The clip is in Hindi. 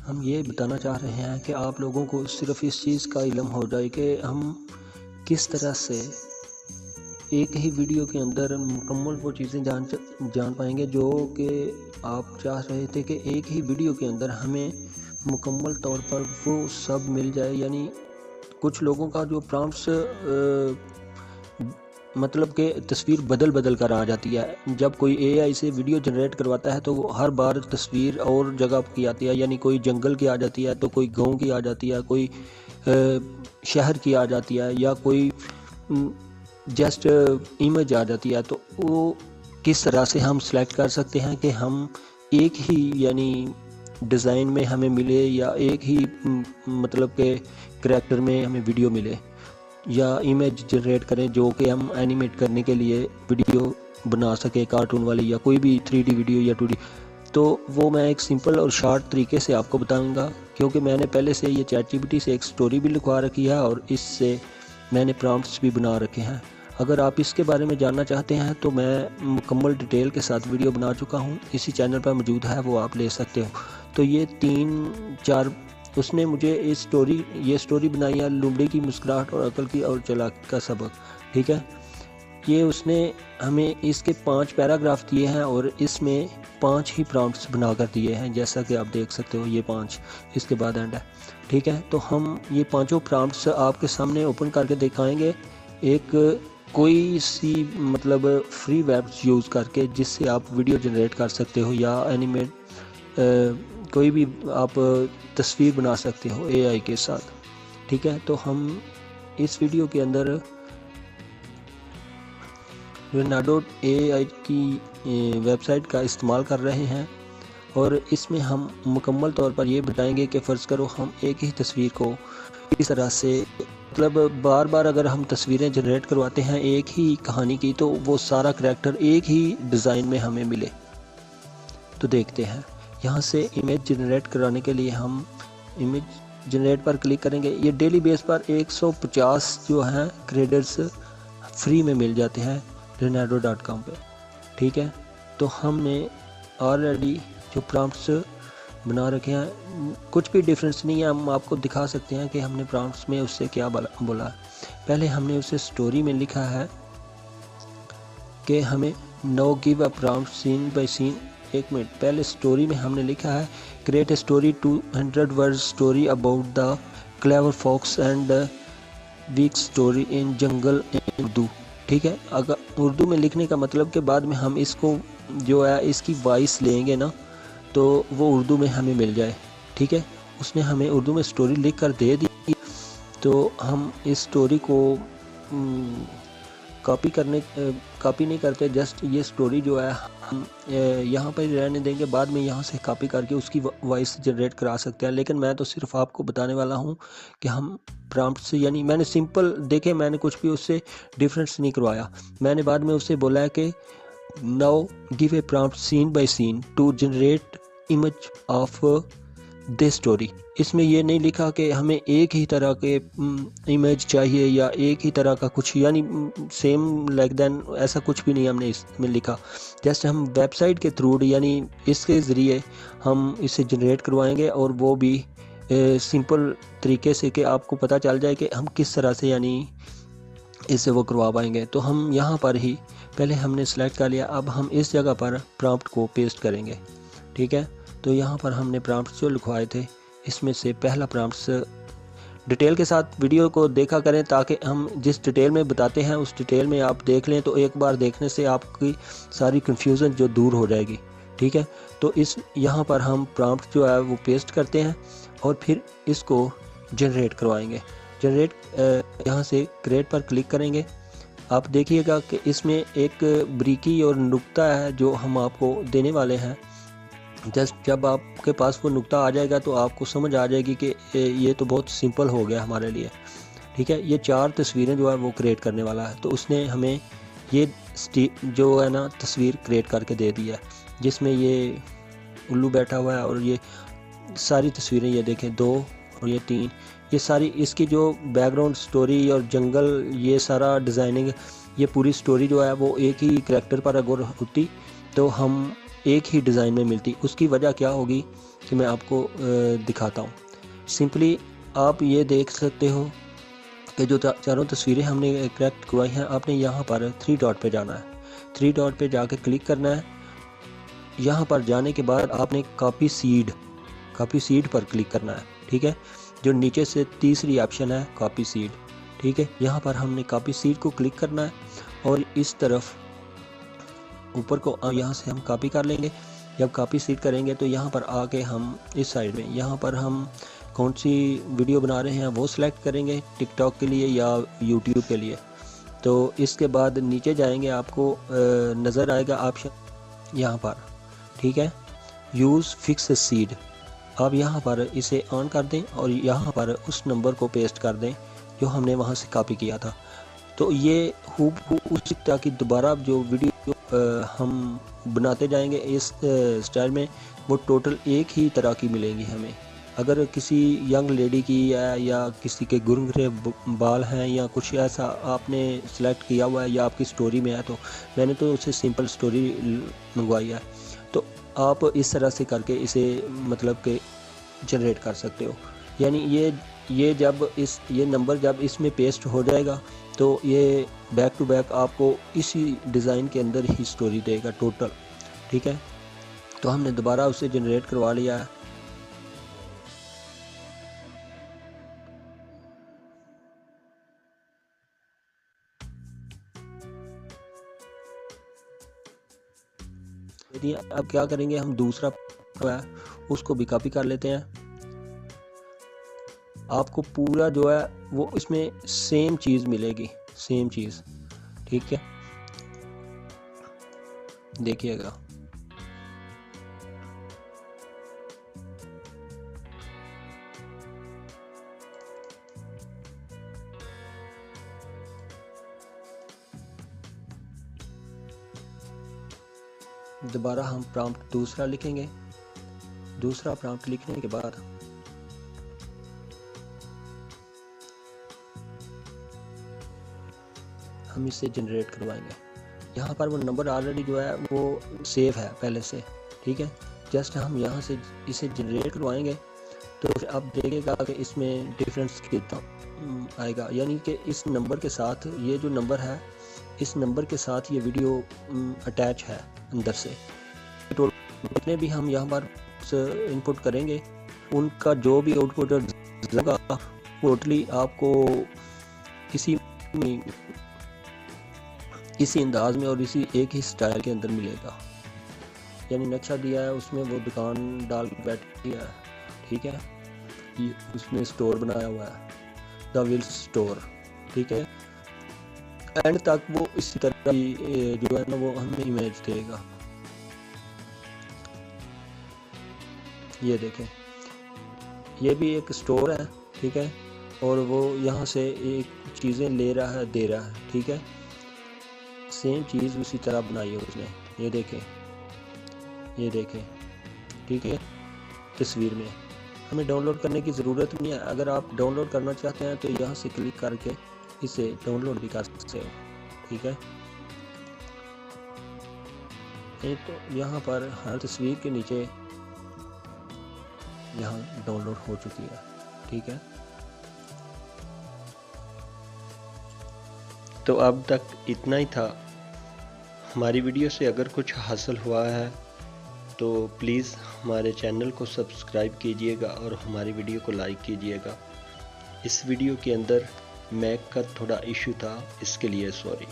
हम ये बताना चाह रहे हैं कि आप लोगों को सिर्फ इस चीज़ का इल्म हो जाए कि हम किस तरह से एक ही वीडियो के अंदर मुकम्मल वो चीज़ें जान पाएंगे जो कि आप चाह रहे थे कि एक ही वीडियो के अंदर हमें मुकम्मल तौर पर वो सब मिल जाए। यानी कुछ लोगों का जो प्रॉम्प्ट्स मतलब कि तस्वीर बदल बदल कर आ जाती है। जब कोई एआई से वीडियो जनरेट करवाता है तो वो हर बार तस्वीर और जगह की आती है, यानी कोई जंगल की आ जाती है तो कोई गांव की आ जाती है, कोई शहर की आ जाती है, या कोई जस्ट इमेज आ जाती है। तो वो किस तरह से हम सेलेक्ट कर सकते हैं कि हम एक ही यानी डिज़ाइन में हमें मिले या एक ही मतलब के करैक्टर में हमें वीडियो मिले, या इमेज जनरेट करें जो कि हम एनिमेट करने के लिए वीडियो बना सके, कार्टून वाली या कोई भी 3D वीडियो या 2D। तो वो मैं एक सिंपल और शार्ट तरीके से आपको बताऊंगा, क्योंकि मैंने पहले से ये ChatGPT से एक स्टोरी भी लिखवा रखी है और इससे मैंने प्रॉम्प्ट्स भी बना रखे हैं। अगर आप इसके बारे में जानना चाहते हैं तो मैं मुकम्मल डिटेल के साथ वीडियो बना चुका हूँ, इसी चैनल पर मौजूद है, वो आप ले सकते हो। तो ये 3-4 उसने मुझे ये स्टोरी बनाई है, लोमड़ी की मुस्कुराहट और अकल की और चालाकी का सबक। ठीक है, ये उसने हमें इसके 5 पैराग्राफ दिए हैं और इसमें 5 ही प्रॉम्प्ट्स बना कर दिए हैं, जैसा कि आप देख सकते हो। ये 5 इसके बाद एंड है। ठीक है, तो हम ये 5 प्रॉम्प्ट्स आपके सामने ओपन करके दिखाएंगे, एक कोई सी मतलब फ्री वेब्स यूज़ करके, जिससे आप वीडियो जनरेट कर सकते हो या एनिमेट कोई भी आप तस्वीर बना सकते हो एआई के साथ। ठीक है, तो हम इस वीडियो के अंदर लेनार्डो AI की वेबसाइट का इस्तेमाल कर रहे हैं और इसमें हम मुकम्मल तौर पर ये बताएंगे कि फ़र्ज़ करो हम एक ही तस्वीर को इस तरह से मतलब बार बार अगर हम तस्वीरें जनरेट करवाते हैं एक ही कहानी की, तो वो सारा करैक्टर एक ही डिज़ाइन में हमें मिले। तो देखते हैं, यहाँ से इमेज जनरेट कराने के लिए हम इमेज जनरेट पर क्लिक करेंगे। ये डेली बेस पर 150 जो हैं क्रेडिट्स फ्री में मिल जाते हैं leonardo.com पे। ठीक है, तो हमने ऑलरेडी जो प्रॉम्प्ट्स बना रखे हैं, कुछ भी डिफरेंस नहीं है, हम आपको दिखा सकते हैं कि हमने प्रॉम्प्ट्स में उससे क्या बोला। पहले हमने उसे स्टोरी में लिखा है कि हमें no give a prompt scene by scene. एक मिनट, पहले स्टोरी में हमने लिखा है create a story 200 words story about the clever fox and weak story in jungle in Urdu. ठीक है, अगर उर्दू में लिखने का मतलब कि बाद में हम इसको जो है इसकी वॉइस लेंगे ना, तो वो उर्दू में हमें मिल जाए। ठीक है, उसने हमें उर्दू में स्टोरी लिख कर दे दी, तो हम इस स्टोरी को कॉपी नहीं करते, जस्ट ये स्टोरी जो है हम यहाँ पर रहने देंगे, बाद में यहाँ से कॉपी करके उसकी वॉइस जनरेट करा सकते हैं। लेकिन मैं तो सिर्फ आपको बताने वाला हूँ कि हम प्रॉम्प्ट से, यानी मैंने सिंपल देखे, मैंने कुछ भी उससे डिफरेंस नहीं करवाया। मैंने बाद में उससे बोला है कि now give a prompt scene by scene to generate image of this story. इसमें ये नहीं लिखा कि हमें एक ही तरह के इमेज चाहिए या एक ही तरह का कुछ, यानी सेम लाइक दैन, ऐसा कुछ भी नहीं हमने इसमें लिखा। जस्ट हम वेबसाइट के थ्रू यानी इसके ज़रिए हम इसे जनरेट करवाएंगे, और वो भी सिंपल तरीके से कि आपको पता चल जाए कि हम किस तरह से यानी इससे वो करवा पाएंगे। तो हम यहाँ पर ही पहले हमने सेलेक्ट कर लिया, अब हम इस जगह पर प्रॉम्प्ट को पेस्ट करेंगे। ठीक है, तो यहाँ पर हमने प्रॉम्प्ट्स जो लिखवाए थे, इसमें से पहला प्रॉम्प्ट्स डिटेल के साथ वीडियो को देखा करें, ताकि हम जिस डिटेल में बताते हैं उस डिटेल में आप देख लें, तो एक बार देखने से आपकी सारी कन्फ्यूज़न जो दूर हो जाएगी। ठीक है, तो इस यहाँ पर हम प्रॉम्प्ट जो है वो पेस्ट करते हैं और फिर इसको जनरेट करवाएंगे। जनरेट यहाँ से क्रिएट पर क्लिक करेंगे। आप देखिएगा कि इसमें एक ब्रीकी और नुक्ता है जो हम आपको देने वाले हैं। जस्ट जब आपके पास वो नुक्ता आ जाएगा तो आपको समझ आ जाएगी कि ये तो बहुत सिंपल हो गया हमारे लिए। ठीक है, ये 4 तस्वीरें जो है वो क्रिएट करने वाला है। तो उसने हमें ये जो है ना तस्वीर क्रिएट करके दे दी है, जिसमें ये उल्लू बैठा हुआ है, और ये सारी तस्वीरें ये देखें 2 और ये 3, ये सारी इसकी जो बैकग्राउंड स्टोरी और जंगल, ये सारा डिज़ाइनिंग, ये पूरी स्टोरी जो है वो एक ही करैक्टर पर अगर होती तो हम एक ही डिज़ाइन में मिलती। उसकी वजह क्या होगी कि मैं आपको दिखाता हूँ। सिंपली आप ये देख सकते हो कि जो चारों तस्वीरें हमने करेक्ट करवाई हैं, आपने यहाँ पर 3 डॉट पे जाना है। 3 डॉट पे जाके क्लिक करना है। यहाँ पर जाने के बाद आपने कॉपी सीड पर क्लिक करना है, ठीक है। जो नीचे से तीसरी ऑप्शन है कॉपी सीड, ठीक है। यहाँ पर हमने कॉपी सीड को क्लिक करना है और इस तरफ ऊपर को यहाँ से हम कॉपी कर लेंगे। जब कॉपी सीड करेंगे तो यहाँ पर आके हम इस साइड में यहाँ पर हम कौन सी वीडियो बना रहे हैं वो सिलेक्ट करेंगे, टिकटॉक के लिए या यूट्यूब के लिए। तो इसके बाद नीचे जाएंगे, आपको नज़र आएगा ऑप्शन यहाँ पर, ठीक है, यूज़ फिक्स सीड। आप यहाँ पर इसे ऑन कर दें और यहाँ पर उस नंबर को पेस्ट कर दें जो हमने वहाँ से कॉपी किया था। तो ये उसी तरह की दोबारा जो वीडियो हम बनाते जाएंगे इस स्टाइल में, वो टोटल एक ही तरह की मिलेंगी हमें। अगर किसी यंग लेडी की है या किसी के घुंघरे बाल हैं या कुछ ऐसा आपने सेलेक्ट किया हुआ है या आपकी स्टोरी में है, तो मैंने तो उसे सिंपल स्टोरी मंगवाई है। तो आप इस तरह से करके इसे मतलब कि जनरेट कर सकते हो। यानी ये जब ये नंबर जब इसमें पेस्ट हो जाएगा तो ये बैक टू बैक आपको इसी डिज़ाइन के अंदर ही स्टोरी देगा टोटल, ठीक है। तो हमने दोबारा उसे जनरेट करवा लिया है। यदि अब क्या करेंगे, हम दूसरा है उसको भी कॉपी कर लेते हैं। आपको पूरा जो है वो इसमें सेम चीज़ मिलेगी, सेम चीज़, ठीक है। देखिएगा दोबारा हम प्रॉम्प्ट दूसरा लिखेंगे। दूसरा प्रॉम्प्ट लिखने के बाद हम इसे जनरेट करवाएंगे। यहाँ पर वो नंबर ऑलरेडी जो है वो सेव है पहले से, ठीक है। जस्ट हम यहाँ से इसे जनरेट करवाएंगे तो फिर आप देखिएगा कि इसमें डिफरेंस कितना आएगा। यानी कि इस नंबर के साथ ये जो नंबर है, इस नंबर के साथ ये वीडियो अटैच है अंदर से। जितने भी हम यहाँ पर इनपुट करेंगे उनका जो भी आउटपुट होगा टोटली आपको इसी अंदाज में और इसी एक ही स्टाइल के अंदर मिलेगा। यानी नक्शा दिया है उसमें वो दुकान डाल के बैठी है, ठीक है। ये उसने स्टोर बनाया हुआ है, द विल्स स्टोर, ठीक है। एंड तक वो इसी तरह की जो है ना वो हमें इमेज देगा। ये देखें, ये भी एक स्टोर है, ठीक है। और वो यहाँ से एक चीज़ें ले रहा है, दे रहा है, ठीक है। सेम चीज़ उसी तरह बनाई है उसने। ये देखें, ये देखें, ठीक है। तस्वीर में हमें डाउनलोड करने की ज़रूरत नहीं है। अगर आप डाउनलोड करना चाहते हैं तो यहाँ से क्लिक करके इसे डाउनलोड भी कर सकते हो, ठीक है। तो यहाँ पर हर तस्वीर के नीचे यहाँ डाउनलोड हो चुकी है, ठीक है। तो अब तक इतना ही था। हमारी वीडियो से अगर कुछ हासिल हुआ है तो प्लीज़ हमारे चैनल को सब्सक्राइब कीजिएगा और हमारी वीडियो को लाइक कीजिएगा। इस वीडियो के अंदर मैक का थोड़ा इशू था, इसके लिए सॉरी।